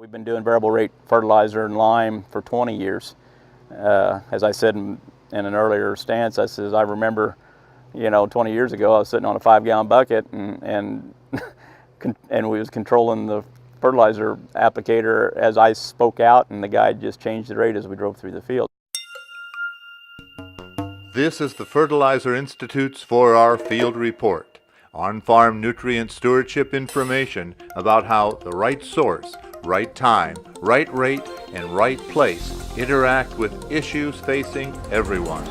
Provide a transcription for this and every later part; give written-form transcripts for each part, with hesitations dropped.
We've been doing variable rate fertilizer and lime for 20 years. As I said in an earlier stance, I remember, 20 years ago I was sitting on a 5-gallon bucket and we was controlling the fertilizer applicator as I spoke out, and the guy just changed the rate as we drove through the field. This is the Fertilizer Institute's 4R Field Report, on-farm nutrient stewardship information about how the right source, right time, right rate, and right place interact with issues facing everyone.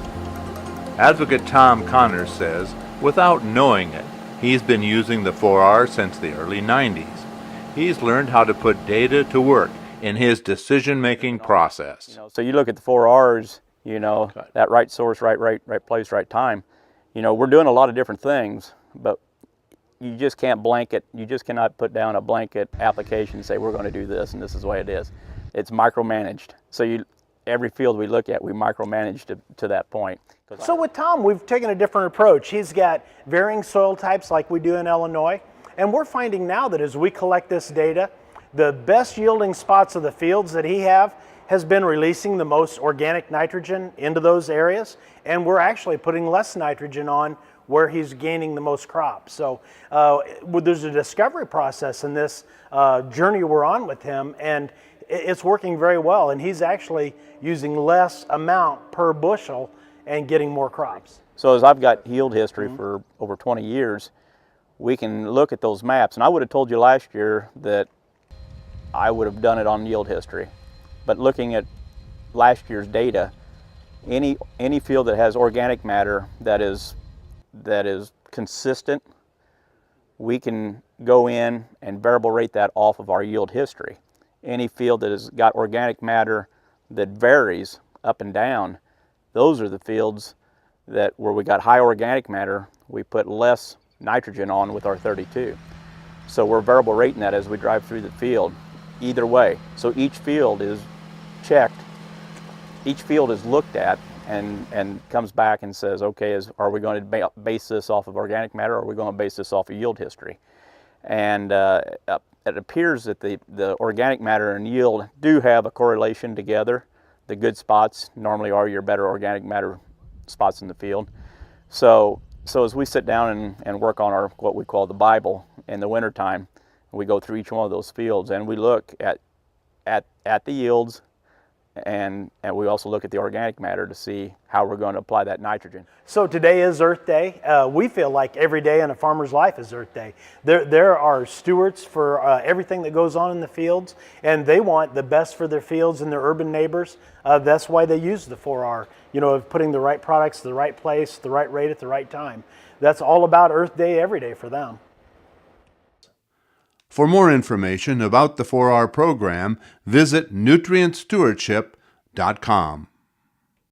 Advocate Tom Connors says, without knowing it, he's been using the 4R since the early 90s. He's learned how to put data to work in his decision-making process. So you look at the 4Rs, that right source, right rate, right place, right time. We're doing a lot of different things, but you just can't blanket, you just cannot put down a blanket application and say we're going to do this and this is the way it is. It's micromanaged. So every field we look at, we micromanage to that point. So with Tom, we've taken a different approach. He's got varying soil types like we do in Illinois, and we're finding now that as we collect this data, the best yielding spots of the fields that he has been releasing the most organic nitrogen into those areas, and we're actually putting less nitrogen on where he's gaining the most crops. So there's a discovery process in this journey we're on with him, and it's working very well, and he's actually using less amount per bushel and getting more crops. So as I've got yield history for over 20 years, we can look at those maps, and I would have told you last year that I would have done it on yield history. But looking at last year's data, any field that has organic matter that is consistent, we can go in and variable rate that off of our yield history. Any field that has got organic matter that varies up and down, those are the fields where we got high organic matter, we put less nitrogen on with our 32. So we're variable rating that as we drive through the field, either way. So each field is checked, each field is looked at and comes back and says, okay, are we going to base this off of organic matter, or are we going to base this off of yield history? And it appears that the organic matter and yield do have a correlation together. The good spots normally are your better organic matter spots in the field. So as we sit down and work on what we call the Bible in the wintertime, we go through each one of those fields and we look at the yields, and we also look at the organic matter to see how we're going to apply that nitrogen. So today is Earth Day. We feel like every day in a farmer's life is Earth Day. There are stewards for everything that goes on in the fields, and they want the best for their fields and their urban neighbors. That's why they use the 4R, of putting the right products to the right place, the right rate at the right time. That's all about Earth Day every day for them. For more information about the 4R program, visit nutrientstewardship.com.